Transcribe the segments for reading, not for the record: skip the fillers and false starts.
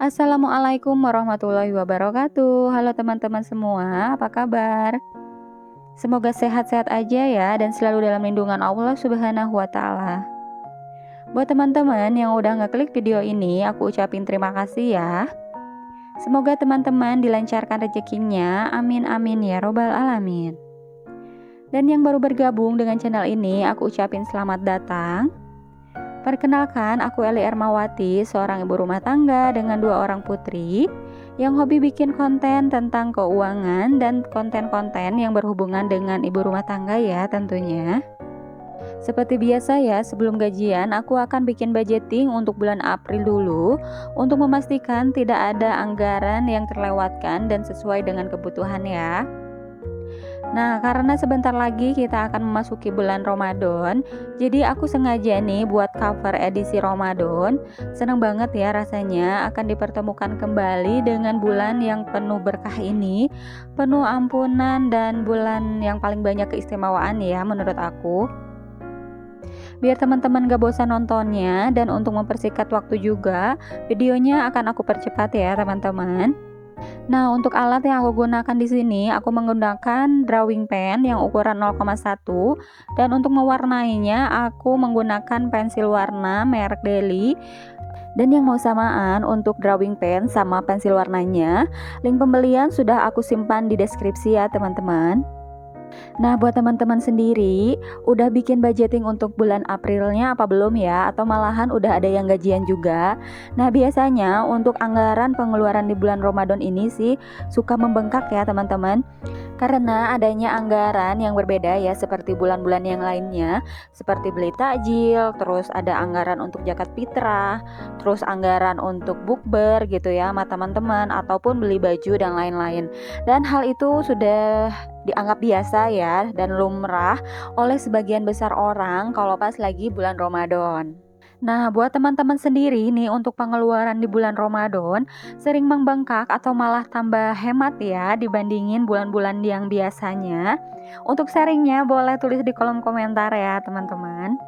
Assalamualaikum warahmatullahi wabarakatuh. Halo teman-teman semua, apa kabar? Semoga sehat-sehat aja ya dan selalu dalam lindungan Allah Subhanahu wa taala. Buat teman-teman yang udah ngeklik video ini, aku ucapin terima kasih ya. Semoga teman-teman dilancarkan rezekinya. Amin amin ya robbal alamin. Dan yang baru bergabung dengan channel ini, aku ucapin selamat datang. Perkenalkan, aku Eli Ermawati, seorang ibu rumah tangga dengan 2 orang putri yang hobi bikin konten tentang keuangan dan konten-konten yang berhubungan dengan ibu rumah tangga ya tentunya. Seperti biasa ya, sebelum gajian aku akan bikin budgeting untuk bulan April dulu untuk memastikan tidak ada anggaran yang terlewatkan dan sesuai dengan kebutuhan ya. Nah, karena sebentar lagi kita akan memasuki bulan Ramadan, jadi aku sengaja nih buat cover edisi Ramadan. Senang banget ya rasanya akan dipertemukan kembali dengan bulan yang penuh berkah ini, penuh ampunan dan bulan yang paling banyak keistimewaan ya menurut aku. Biar teman-teman gak bosan nontonnya dan untuk mempersingkat waktu juga, videonya akan aku percepat ya teman-teman. Nah, untuk alat yang aku gunakan di sini, aku menggunakan drawing pen yang ukuran 0,1 dan untuk mewarnainya aku menggunakan pensil warna merek Deli. Dan yang mau samaan untuk drawing pen sama pensil warnanya, link pembelian sudah aku simpan di deskripsi ya, teman-teman. Nah, buat teman-teman sendiri, udah bikin budgeting untuk bulan Aprilnya apa belum ya? Atau malahan udah ada yang gajian juga? Nah, biasanya untuk anggaran pengeluaran di bulan Ramadan ini sih suka membengkak ya teman-teman. Karena adanya anggaran yang berbeda ya seperti bulan-bulan yang lainnya, seperti beli takjil, terus ada anggaran untuk zakat fitrah, terus anggaran untuk bukber gitu ya sama teman-teman ataupun beli baju dan lain-lain. Dan hal itu sudah dianggap biasa ya dan lumrah oleh sebagian besar orang kalau pas lagi bulan Ramadan. Nah, buat teman-teman sendiri nih untuk pengeluaran di bulan Ramadan sering membengkak atau malah tambah hemat ya dibandingin bulan-bulan yang biasanya. Untuk sharingnya boleh tulis di kolom komentar ya teman-teman.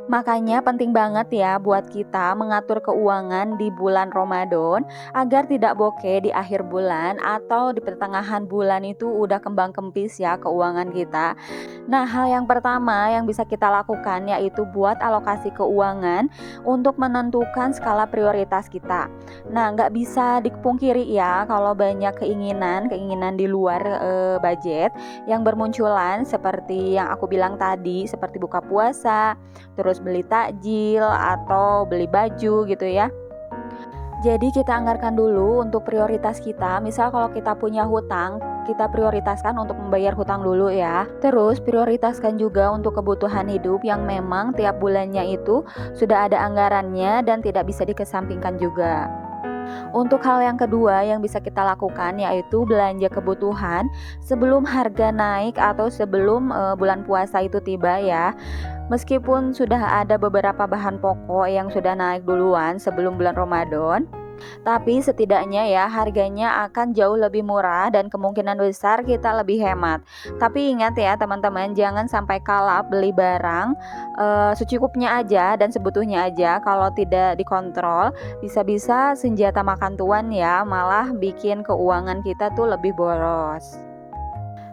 Makanya penting banget ya buat kita mengatur keuangan di bulan Ramadan agar tidak bokeh di akhir bulan atau di pertengahan bulan itu udah kembang kempis ya keuangan kita. Nah, hal yang pertama yang bisa kita lakukan yaitu buat alokasi keuangan untuk menentukan skala prioritas kita. Nah, nggak bisa dipungkiri ya kalau banyak keinginan di luar budget yang bermunculan seperti yang aku bilang tadi, seperti buka puasa, terus beli takjil atau beli baju gitu ya. Jadi kita anggarkan dulu untuk prioritas kita. Misal kalau kita punya hutang, kita prioritaskan untuk membayar hutang dulu ya. Terus prioritaskan juga untuk kebutuhan hidup yang memang tiap bulannya itu sudah ada anggarannya dan tidak bisa dikesampingkan juga. Untuk hal yang kedua yang bisa kita lakukan yaitu belanja kebutuhan sebelum harga naik atau sebelum bulan puasa itu tiba ya. Meskipun sudah ada beberapa bahan pokok yang sudah naik duluan sebelum bulan Ramadan, tapi setidaknya ya harganya akan jauh lebih murah dan kemungkinan besar kita lebih hemat. Tapi ingat ya teman-teman, jangan sampai kalap beli barang secukupnya aja dan sebutuhnya aja. Kalau tidak dikontrol bisa-bisa senjata makan tuan ya, malah bikin keuangan kita tuh lebih boros.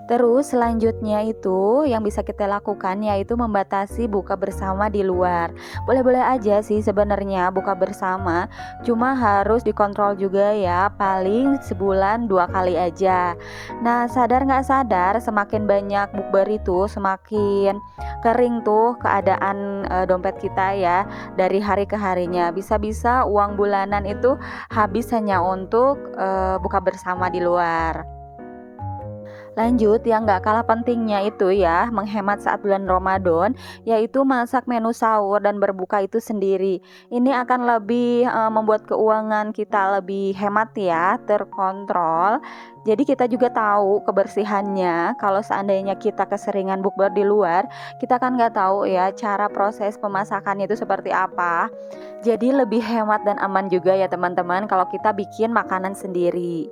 Terus selanjutnya itu yang bisa kita lakukan yaitu membatasi buka bersama di luar. Boleh-boleh aja sih sebenarnya buka bersama, cuma harus dikontrol juga ya, paling sebulan 2 kali aja. Nah, sadar nggak sadar semakin banyak bukber itu semakin kering tuh keadaan dompet kita ya dari hari ke harinya. Bisa-bisa uang bulanan itu habis hanya untuk buka bersama di luar. Lanjut, yang gak kalah pentingnya itu ya menghemat saat bulan Ramadan, yaitu masak menu sahur dan berbuka itu sendiri. Ini akan lebih membuat keuangan kita lebih hemat ya, terkontrol. Jadi kita juga tahu kebersihannya. Kalau seandainya kita keseringan bukber di luar, kita kan gak tahu ya cara proses pemasakannya itu seperti apa. Jadi lebih hemat dan aman juga ya teman-teman kalau kita bikin makanan sendiri.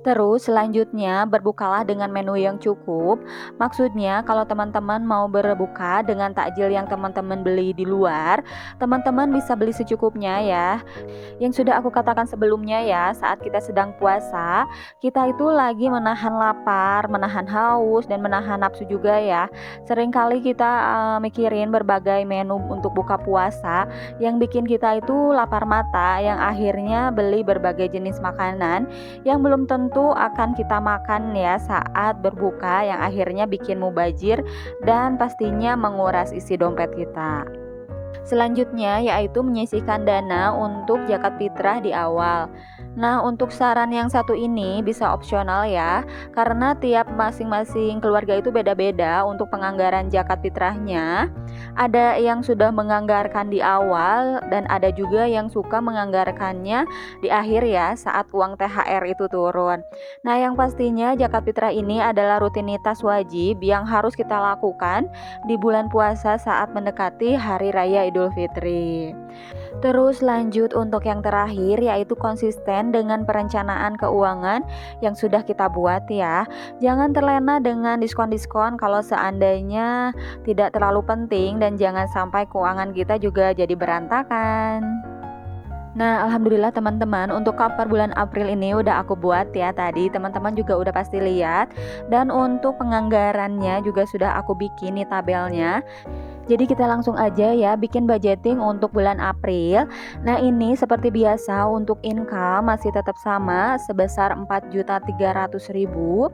Terus selanjutnya berbukalah dengan menu yang cukup. Maksudnya kalau teman-teman mau berbuka dengan takjil yang teman-teman beli di luar, teman-teman bisa beli secukupnya ya. Yang sudah aku katakan sebelumnya ya, saat kita sedang puasa, kita itu lagi menahan lapar, menahan haus, dan menahan nafsu juga ya. Seringkali kita mikirin berbagai menu untuk buka puasa yang bikin kita itu lapar mata, yang akhirnya beli berbagai jenis makanan yang belum tentu akan kita makan ya saat berbuka, yang akhirnya bikin mubazir dan pastinya menguras isi dompet kita. Selanjutnya yaitu menyisihkan dana untuk zakat fitrah di awal. Nah, untuk saran yang satu ini bisa opsional ya, karena tiap masing-masing keluarga itu beda-beda untuk penganggaran zakat fitrahnya. Ada yang sudah menganggarkan di awal dan ada juga yang suka menganggarkannya di akhir ya, saat uang THR itu turun. Nah, yang pastinya zakat fitrah ini adalah rutinitas wajib yang harus kita lakukan di bulan puasa saat mendekati Hari Raya Idul Fitri. Terus lanjut untuk yang terakhir yaitu konsisten dengan perencanaan keuangan yang sudah kita buat ya. Jangan terlena dengan diskon-diskon kalau seandainya tidak terlalu penting, dan jangan sampai keuangan kita juga jadi berantakan. Nah, alhamdulillah teman-teman, untuk cover bulan April ini udah aku buat ya tadi. Teman-teman juga udah pasti lihat. Dan untuk penganggarannya juga sudah aku bikin nih tabelnya. Jadi kita langsung aja ya bikin budgeting untuk bulan April. Nah, ini seperti biasa untuk income masih tetap sama sebesar 4.300.000.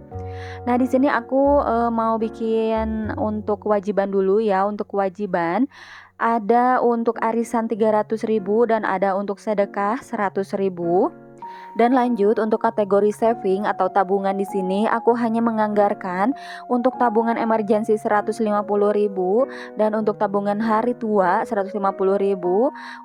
Nah, di sini aku mau bikin untuk kewajiban dulu ya. Untuk kewajiban ada untuk arisan 300.000 dan ada untuk sedekah 100.000. Dan lanjut untuk kategori saving atau tabungan, di sini aku hanya menganggarkan untuk tabungan emergensi 150.000 dan untuk tabungan hari tua 150.000.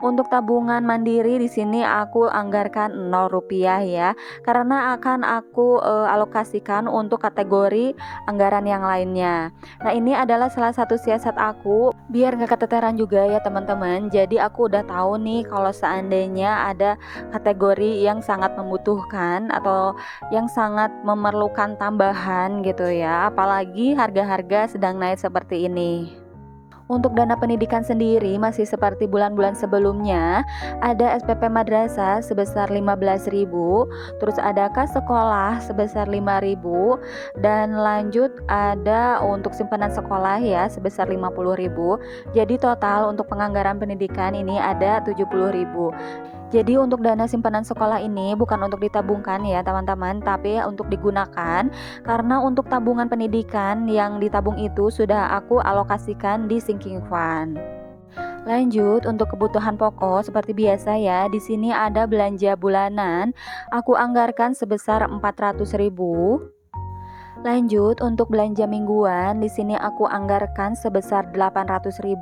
Untuk tabungan mandiri di sini aku anggarkan 0 rupiah ya, karena akan aku alokasikan untuk kategori anggaran yang lainnya. Nah, ini adalah salah satu siasat aku biar gak keteteran juga ya teman-teman. Jadi aku udah tahu nih kalau seandainya ada kategori yang sangat membutuhkan atau yang sangat memerlukan tambahan gitu ya, apalagi harga-harga sedang naik seperti ini. Untuk dana pendidikan sendiri masih seperti bulan-bulan sebelumnya, ada SPP madrasah sebesar 15.000, terus ada kas sekolah sebesar 5.000, dan lanjut ada untuk simpanan sekolah ya sebesar 50.000. Jadi total untuk penganggaran pendidikan ini ada 70.000. Jadi untuk dana simpanan sekolah ini bukan untuk ditabungkan ya teman-teman, tapi untuk digunakan, karena untuk tabungan pendidikan yang ditabung itu sudah aku alokasikan di sinking fund. Lanjut untuk kebutuhan pokok seperti biasa ya, di sini ada belanja bulanan, aku anggarkan sebesar 400.000. Lanjut untuk belanja mingguan, di sini aku anggarkan sebesar 800.000.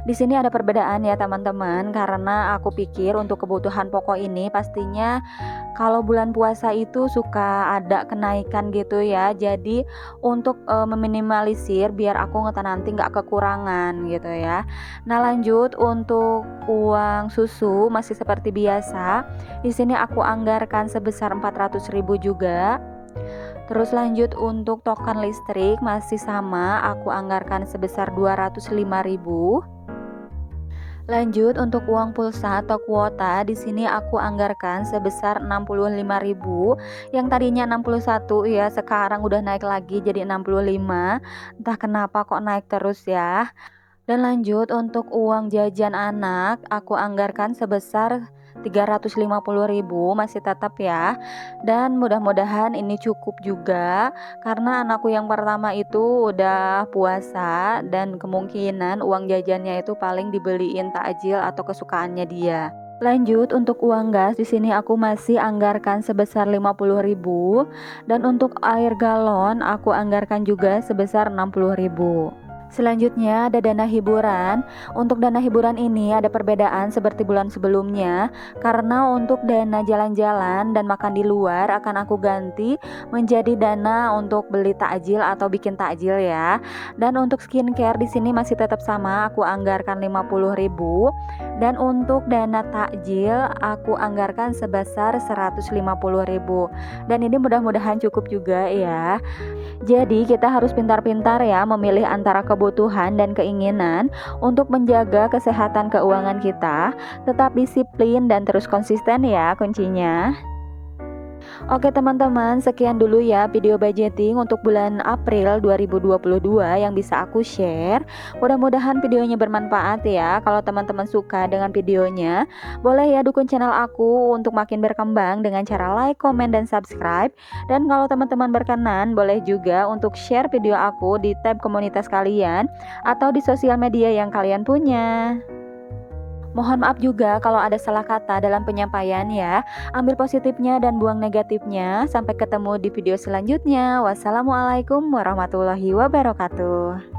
Di sini ada perbedaan ya teman-teman, karena aku pikir untuk kebutuhan pokok ini pastinya kalau bulan puasa itu suka ada kenaikan gitu ya. Jadi untuk meminimalisir biar aku nanti nggak kekurangan gitu ya. Nah, lanjut untuk uang susu masih seperti biasa. Di sini aku anggarkan sebesar 400.000 juga. Terus lanjut untuk token listrik masih sama, aku anggarkan sebesar 205.000. Lanjut untuk uang pulsa atau kuota, di sini aku anggarkan sebesar 65.000. Yang tadinya 61 ya, sekarang udah naik lagi jadi 65. Entah kenapa kok naik terus ya. Dan lanjut untuk uang jajan anak, aku anggarkan sebesar 350.000, masih tetap ya. Dan mudah-mudahan ini cukup juga, karena anakku yang pertama itu udah puasa dan kemungkinan uang jajannya itu paling dibeliin takjil atau kesukaannya dia. Lanjut untuk uang gas, di sini aku masih anggarkan sebesar 50.000, dan untuk air galon aku anggarkan juga sebesar 60.000. Selanjutnya ada dana hiburan. Untuk dana hiburan ini ada perbedaan seperti bulan sebelumnya, karena untuk dana jalan-jalan dan makan di luar akan aku ganti menjadi dana untuk beli takjil atau bikin takjil ya. Dan untuk skincare di sini masih tetap sama, aku anggarkan 50.000, dan untuk dana takjil aku anggarkan sebesar 150.000. Dan ini mudah-mudahan cukup juga ya. Jadi kita harus pintar-pintar ya memilih antara kebutuhan dan keinginan untuk menjaga kesehatan keuangan kita. Tetap disiplin dan terus konsisten ya kuncinya. Oke teman-teman, sekian dulu ya video budgeting untuk bulan April 2022 yang bisa aku share. Mudah-mudahan videonya bermanfaat ya. Kalau teman-teman suka dengan videonya, boleh ya dukung channel aku untuk makin berkembang dengan cara like, komen, dan subscribe. Dan kalau teman-teman berkenan, boleh juga untuk share video aku di tab komunitas kalian atau di sosial media yang kalian punya. Mohon maaf juga kalau ada salah kata dalam penyampaian ya. Ambil positifnya dan buang negatifnya. Sampai ketemu di video selanjutnya. Wassalamualaikum warahmatullahi wabarakatuh.